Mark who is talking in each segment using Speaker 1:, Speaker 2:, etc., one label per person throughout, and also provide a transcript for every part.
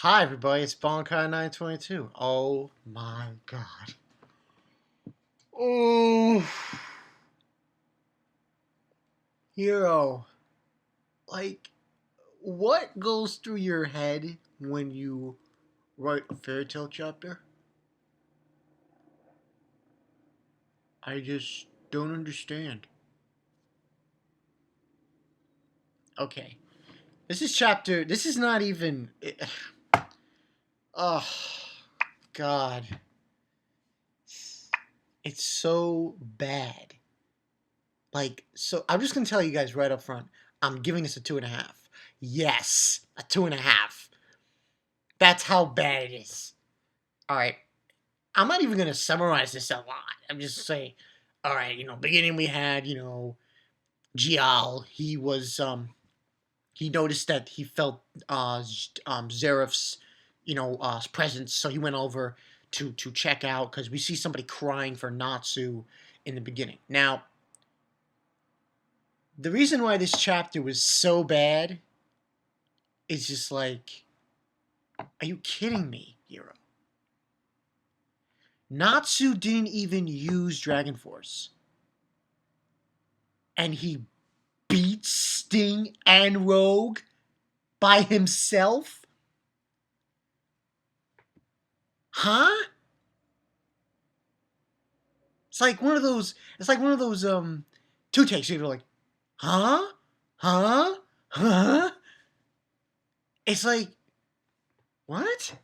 Speaker 1: Hi everybody, it's Bonkai922. Oh my god. Oh, Hero. Like, what goes through your head when you write a fairy tale chapter? I just don't understand. Okay. This is not even. Oh, God. It's so bad. So I'm just gonna tell you guys right up front. I'm giving this a 2.5. Yes, a 2.5. That's how bad it is. All right, I'm not even gonna summarize this a lot. I'm just saying. All right, beginning we had Gial. He noticed that he felt Zeref's presence, so he went over to check out because we see somebody crying for Natsu in the beginning. Now, the reason why this chapter was so bad is just like, are you kidding me, Hero? Natsu didn't even use Dragon Force. And he beat Sting and Rogue by himself? Huh? It's like one of those two takes. You're like, huh? Huh? Huh? It's like, what?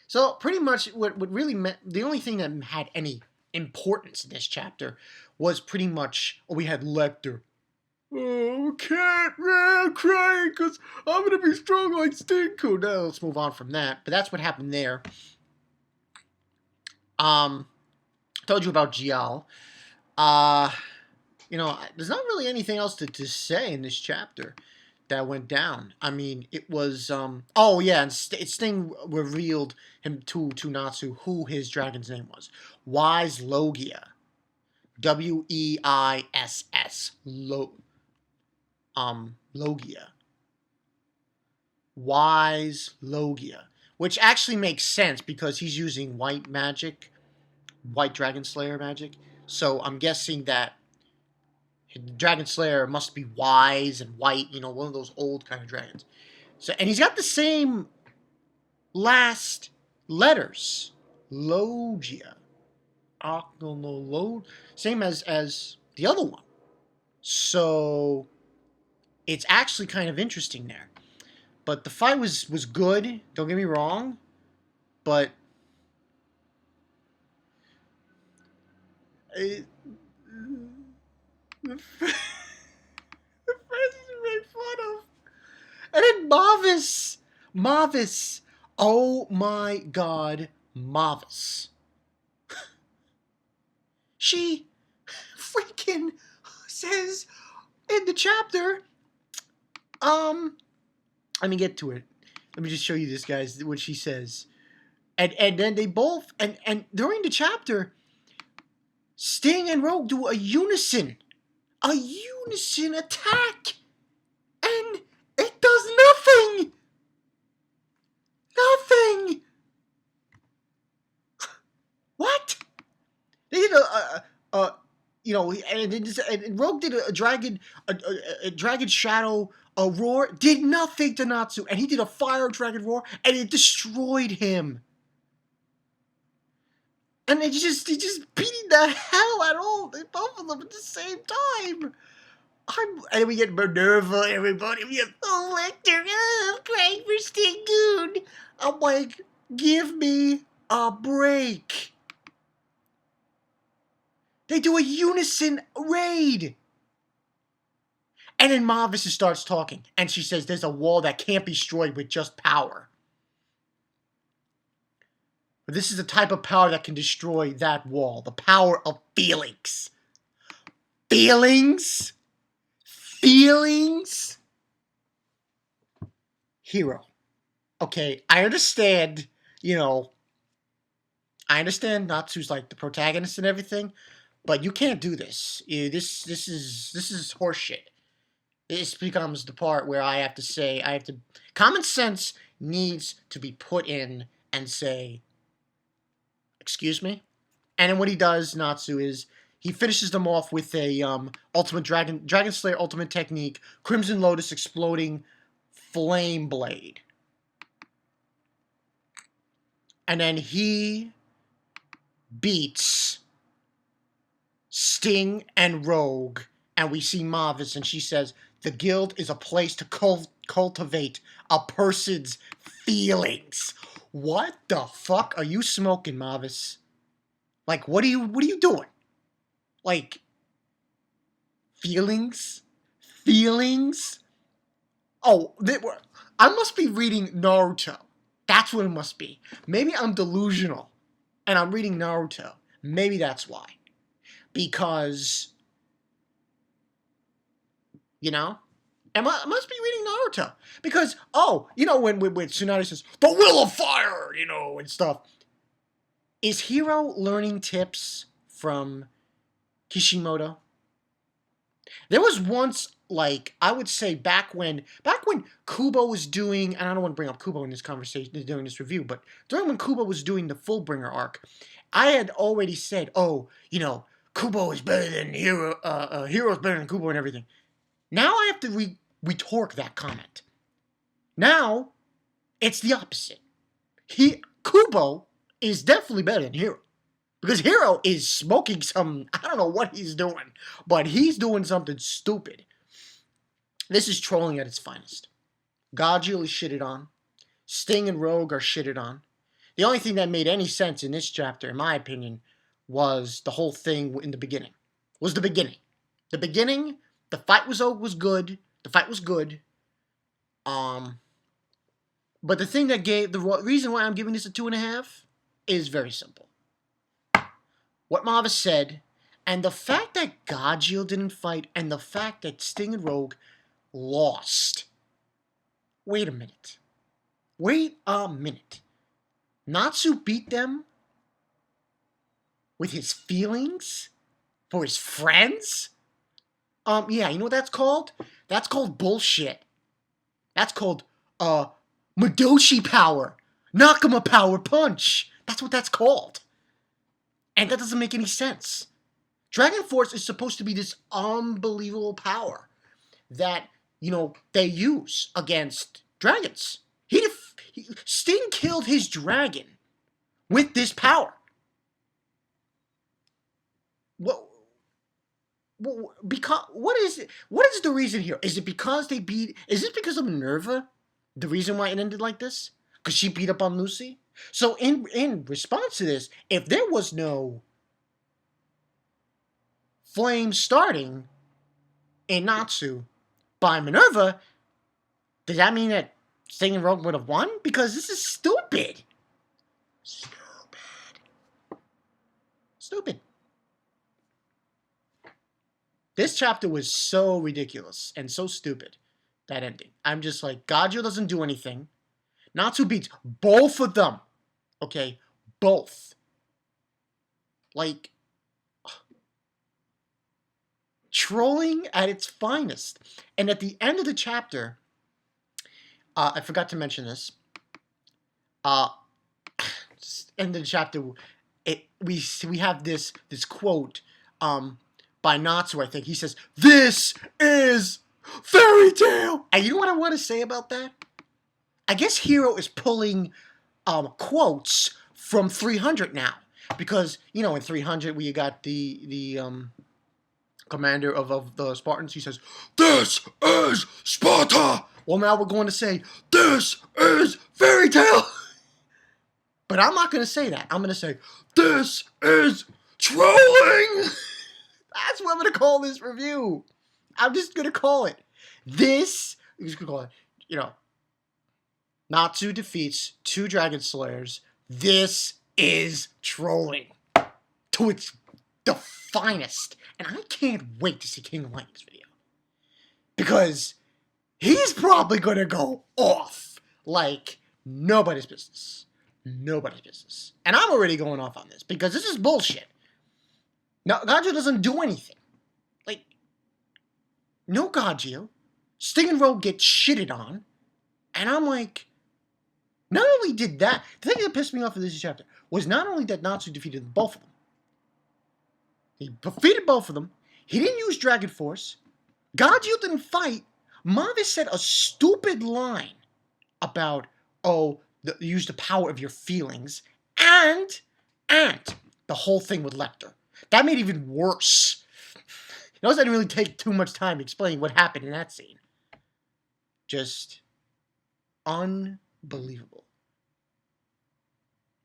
Speaker 1: So pretty much what really meant, the only thing that had any importance in this chapter was pretty much, we had Lecter. Oh, can't, I'm crying because I'm going to be strong like Stinko. Now let's move on from that. But that's what happened there. Told you about Gial. Uh, there's not really anything else to say in this chapter that went down. I mean, it was, oh yeah, and Sting revealed him to Natsu who his dragon's name was. Wise Logia. Weiss. Logia. Wise Logia. Which actually makes sense because he's using white magic, white Dragon Slayer magic. So I'm guessing that Dragon Slayer must be wise and white, one of those old kind of dragons. So, and he's got the same last letters. Logia. Same as the other one. So it's actually kind of interesting there. But the fight was good. Don't get me wrong. But it, the friends made fun of. And then Mavis. Oh my God, Mavis. She freaking says in the chapter, let me get to it. Let me just show you this, guys, what she says. And then they both, and during the chapter, Sting and Rogue do a unison attack, and it does nothing. Nothing. What? They did and Rogue did a dragon, a dragon shadow, a roar, did nothing to Natsu, and he did a fire dragon roar, and it destroyed him. And they just beating the hell out of both of them at the same time. And we get Minerva, everybody. We have Lecter, crying for Stingoon. I'm like, give me a break. They do a unison raid. And then Mavis starts talking. And she says there's a wall that can't be destroyed with just power. But this is the type of power that can destroy that wall. The power of feelings. Feelings? Feelings? Hero. Okay, I understand, I understand Natsu's like the protagonist and everything, but you can't do this. This is horseshit. This becomes the part where I have to say, common sense needs to be put in and say, excuse me? And then what he does, Natsu, is he finishes them off with a ultimate Dragon Slayer ultimate technique, Crimson Lotus exploding flame blade. And then he beats Sting and Rogue, and we see Mavis, and she says, the guild is a place to cultivate a person's feelings. What the fuck are you smoking, Mavis? Like, what are you doing? Like, feelings? Feelings? Oh, I must be reading Naruto. That's what it must be. Maybe I'm delusional, and I'm reading Naruto. Maybe that's why. Because, you know, I must be reading Naruto. Because, when Tsunade says, the will of fire, and stuff. Is HIRO learning tips from Kishimoto? There was once, I would say back when Kubo was doing, and I don't want to bring up Kubo in this conversation, during this review, but during when Kubo was doing the Fullbringer arc, I had already said, Kubo is better than HIRO, HIRO's better than Kubo and everything. Now I have to retorque that comment. Now, it's the opposite. Kubo is definitely better than HIRO. Because HIRO is smoking some, I don't know what he's doing, but he's doing something stupid. This is trolling at its finest. Gajeel is shitted on. Sting and Rogue are shitted on. The only thing that made any sense in this chapter, in my opinion, was the whole thing in the beginning. The beginning, the fight was good. The fight was good. But the thing that the reason why I'm giving this a 2.5 is very simple. What Mavis said, and the fact that Gajeel didn't fight, and the fact that Sting and Rogue lost. Wait a minute. Natsu beat them with his feelings for his friends? Yeah, you know what that's called? That's called bullshit. That's called, Madoshi power. Nakama power punch. That's what that's called. And that doesn't make any sense. Dragon Force is supposed to be this unbelievable power that, they use against dragons. Sting killed his dragon with this power. What is it? What is the reason here? Is it because is it because of Minerva? The reason why it ended like this? Because she beat up on Lucy? So in response to this, if there was no flame starting in Natsu by Minerva, does that mean that Sting and Rogue would have won? Because this is stupid. Stupid. This chapter was so ridiculous and so stupid, that ending. I'm just like, Gajeel doesn't do anything. Natsu beats both of them. Okay? Both. Trolling at its finest. And at the end of the chapter, I forgot to mention this. End of the chapter, we have this quote by Natsu, I think. He says, "This is fairy tale." And you know what I want to say about that? I guess HIRO is pulling quotes from 300 now. Because, in 300, we got the commander of the Spartans. He says, "This is Sparta." Well, now we're going to say, "This is fairy tale." But I'm not going to say that. I'm going to say, "This is trolling." That's what I'm going to call this review. I'm just going to call it. I'm just going to call it, Natsu defeats 2 Dragon Slayers. This is trolling to the finest. And I can't wait to see King of Light in this video. Because he's probably going to go off like nobody's business. Nobody's business. And I'm already going off on this because this is bullshit. Now, Gajeel doesn't do anything. No Gajeel. Sting and Rogue get shitted on, and I'm like, not only did that, the thing that pissed me off in this chapter was not only that Natsu defeated both of them, he defeated both of them, he didn't use Dragon Force, Godzilla didn't fight, Mavis said a stupid line about, oh, use the power of your feelings, and the whole thing with Lecter. That made it even worse. Notice I didn't really take too much time explaining what happened in that scene. Just unbelievable.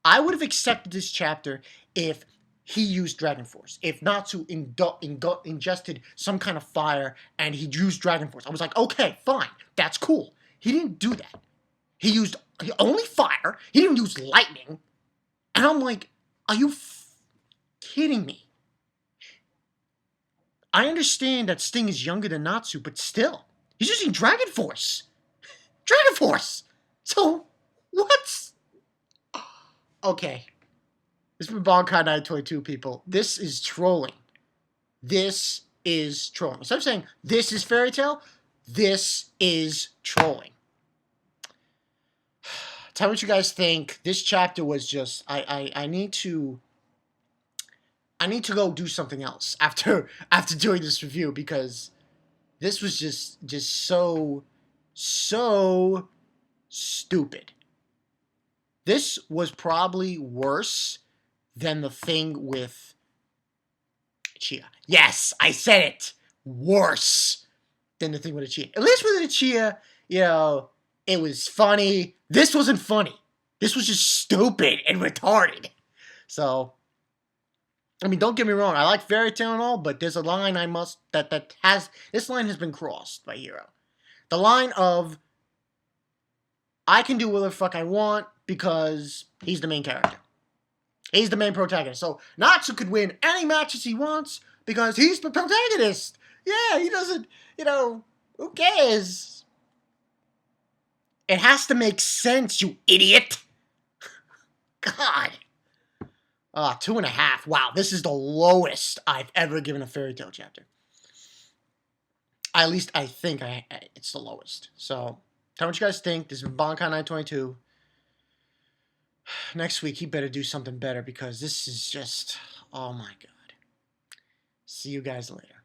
Speaker 1: I would have accepted this chapter if he used Dragon Force. If Natsu ingested some kind of fire and he used Dragon Force. I was like, okay, fine. That's cool. He didn't do that. He used only fire. He didn't use lightning. And I'm like, are you kidding me? I understand that Sting is younger than Natsu, but still. He's using Dragon Force. Dragon Force! So, what's... Okay. This is from Bonkai 922, people. This is trolling. This is trolling. Instead of saying, this is Fairy Tail, this is trolling. Tell me what you guys think. This chapter was just... I need to go do something else after doing this review, because this was just so stupid. This was probably worse than the thing with Chia. Yes, I said it. Worse than the thing with Chia. At least with Chia, you know, it was funny. This wasn't funny. This was just stupid and retarded. So, I mean, don't get me wrong. I like Fairy Tail and all, but there's a line this line has been crossed by HIRO. The line of, I can do whatever the fuck I want because he's the main character. He's the main protagonist. So Natsu could win any matches he wants because he's the protagonist. Yeah, he doesn't, who cares? It has to make sense, you idiot. God. 2.5. Wow, this is the lowest I've ever given a Fairy Tail chapter. At least I think it's the lowest. So, tell me what you guys think. This is Bonkai 922. Next week, he better do something better because this is just... Oh my god. See you guys later.